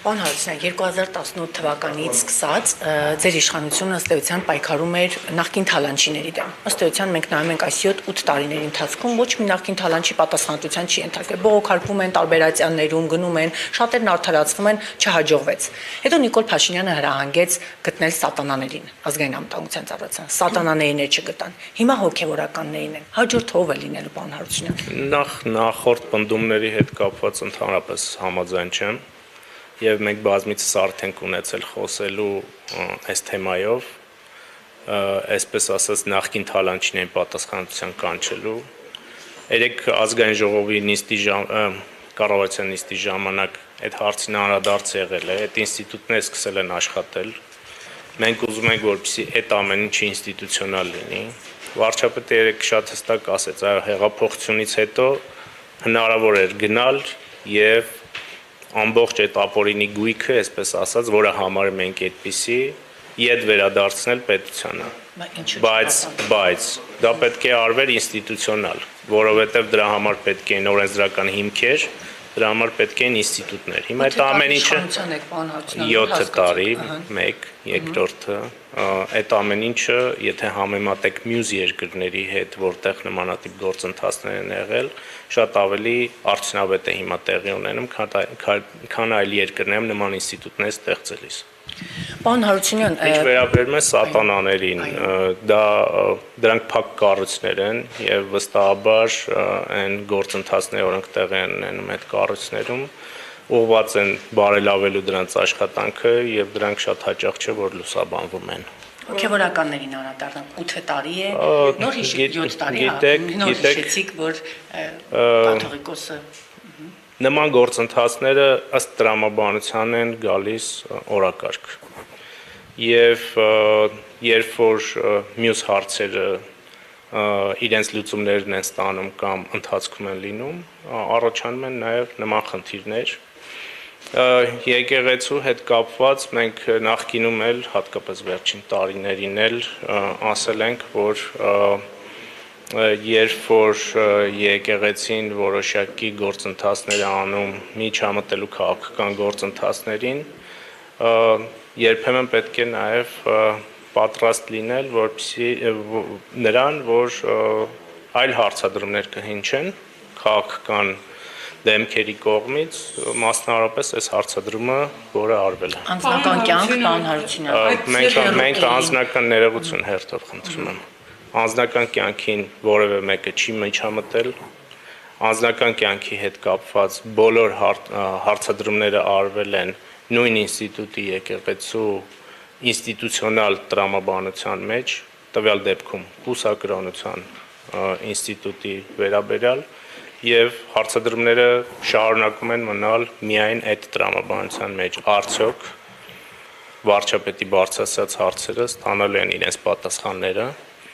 Պարոն Հարությունյան, 2018 թվականից սկսած ձեր իշխանությունը ըստ էության պայքարում էր նախկին թալանչիների դեմ։ Ըստ էության մենք նայում ենք այս 7-8 տարիների ընթացքում ոչ մի նախկին թալանչի պատասխանատվության չի ենթարկվել։ Բողոքարկվում են տարբերացիաներում, գնում են, շատերն արդարացվում են, չհաջողվեց։ Հետո Նիկոլ Փաշինյանը հրահանգեց գտնել սատանաներին, ազգային անվտանգության ծառայության։ Սատանաներին չգտան։ Հիմա հոգևորականներին են։ Հաջորդ ով է լինելու, պարոն Հարությունյան։ Նախորդ պնդումների հետ կապված ընդհանրապես համաձայն չեմ։ Եվ մենք բազմիցս արդեն ունեցել խոսելու այս թեմայով, այսպես ասած նախկին թալանչիներին պատասխանատվության կանչելու։ Երեք ազգային ժողովի նիստի կառավարության նիստի ժամանակ այդ հարցին անդրադարձ եղել է, այդ ինստիտուտները սկսել են աշխատել։ Մենք ուզում ենք, որպեսզի այդ ամեն ինչը ինստիտուցիոնալ լինի։ Վարչապետը երեք շատ հստակ ասեց, այո, հեղափոխությունից հետո հնարավոր էր գնալ եւ ամբողջ այդ ապօրինի գույքը, այսպես ասած, որը համարում ենք այդպիսի, իդ վերադարձնել պետությանը։ Բայց դա պետք է արվեր ինստիտուցիոնալ, որովհետև դրա համար պետք են օրենսդրական հիմքեր, դրա համար պետք են ինստիտուտներ։ Հիմա այդ ամեն ինչը 7 տարի, 1, երկրորդը, այդ ամեն ինչը, եթե համեմատեք մյուս երկրների հետ, որտեղ նմանատիպ գործընթացներ են եղել, շատ ավելի արդյունավետ է հիմա տեղի ունենում, քան այլ երկրներում նման ինստիտուտներ ստեղծելիս։ Պարոն Հարությունյան, ինչ վերաբերում է սատանաներին, դրանք փակ կառույցներ են եւ վստահաբար այն գործընթացները, որոնք տեղի են ունենում այդ կառույցներում, ուղղված են բարելավելու դրանց աշխատանքը եւ դրանք շատ հաճախ չէ որ լուսաբանվում են։ Հոգևորականներին անդրադառնանք 8 տարի է, նոր 7 տարի է, նոր հիշեցիք, որ կաթողիկոսը նման գործընթացները ըստ տրամաբանության են գալիս օրակարգ։ Եվ երբ որ մյուս հարցերը իրենց լուծումներն են ստանում կամ ընթացքում են լինում, առաջանում են նաև նման խնդիրներ։ Եկեղեցու հետ կապված մենք նախկինում էլ, հատկապես վերջին տարիներին էլ ասել ենք, որ երբ որ եկեղեցին որոշակի գործընթացներ անում միջամտելու քաղաքական գործընթացներին, երբեմն պետք է նաև պատրաստ լինել, որպեսզի նրան, որ այլ հարցադրումներ կհնչեն քաղաքական դեմքերի կողմից, մասնավորապես այս հարցադրումը, որը արվել է։ Անձնական կյանք, պարոն Հարությունյան։ Մենք անձնական ներողություն հերթով խնդրում եմ։ Անձնական կյանքին որևէ մեկը չի միջամտել, անձնական կյանքի հետ կապված բոլոր հարցադրումները արվել են նույն ինստիտուտի եկեղեցու ինստիտուցիոնալ տրամաբանության մեջ, տվյալ դեպքում բուսակրոնության ինստիտուտի վերաբերյալ եւ հարցադրումները շարունակում են մնալ միայն այդ տրամաբանության մեջ։ Արդյոք վարչապետի բարձրացած հարցերը ստանալու են իրենց պատասխանները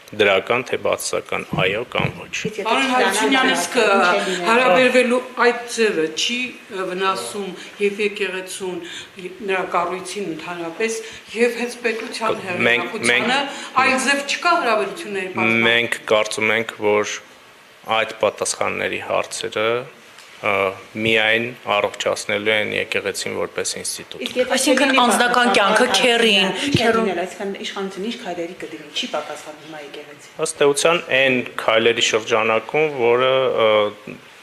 դրական թե բացասական այո կամ ոչ։ Պարոն Հարությունյան, իսկ հարաբերվելու այդ ձևը չի վնասում եւ եկեղեցուն նրա կառույցին ընդհանրապես եւ հենց պետության հեղինակությանը, այլ ձև չկա հարաբերությունների բացման։ Մենք կարծում ենք, որ այդ պատասխանների հարցերը միայն առողջացնելու են եկեղեցին որպես ինստիտուտ։ Այսինքն անձնական կյանքը քերին, այսինքն իշխանությունը ինչ քայլերի կդիմի, չի պատասխանում հիմա եկեղեցին։ Ըստ էության այն քայլերի շրջանակում, որը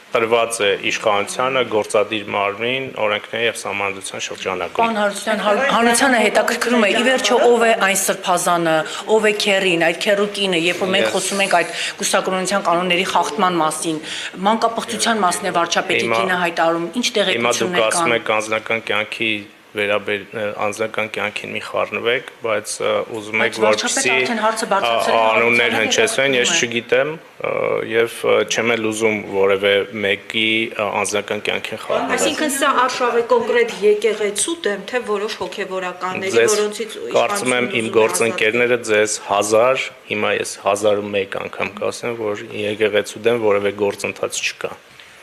տրված է իշխանությանը գործադիր մարմին օրենքների եւ սահմանադրության շրջանակում։ Պարոն Հարությունյան, հանրությանը հետաքրքրում է ի վերջո ով է այն սրբազանը, ով է քերին, այդ քերուկինը, երբ որ մենք խոսում ենք այդ կուսակրոնության կանոնների խախտման մասին, մանկապղծության մասն է վարչապետի կինը հայտարարում, ինչ տեղեկություններ կան։ Հիմա դուք ասում եք անձնական կյանքի անձնական կյանքին մի խառնվեք, բայց ուզում եք որպեսզի անուններ հնչեցվեն, ես չգիտեմ եւ չեմ էլ ուզում որևէ մեկի անձնական կյանքին խառնվել։ Այսինքն սա արշավ է կոնկրետ եկեղեցու դեմ, թե որոշ հոգևորականների, որոնցից կարծում եմ իմ գործընկերները ձեզ 1000, հիմա ես 1001 անգամ կասեմ, որ եկեղեցու դեմ որևէ գործընթաց չկա։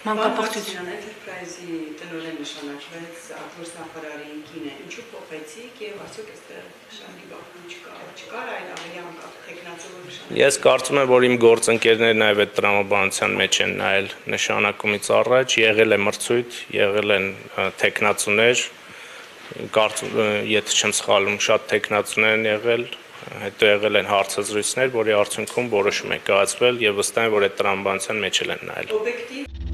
Մանկապղծություն Enterprise-ի տնօրեն նշանակվեց արտգործնախարարի կինը, ինչու փոխեցիք եւ արդյոք այստեղ նշանակի բախում չկար այլ ավելի անկախ տեխնացիով նշանակ։ Ես կարծում եմ, որ իմ գործընկերները նաեւ այդ տրամաբանության մեջ են նայել նշանակումից առաջ, եղել է մրցույթ, եղել են տեխնացուներ, եթե չեմ սխալվում, շատ տեխնացուներ են եղել, հետո եղել են հարցազրույցներ, որի արդյունքում որոշում է կայացվել եւ վստահ եմ, որ այդ տրամաբանության մեջ են նայել։ Օբյեկտիվ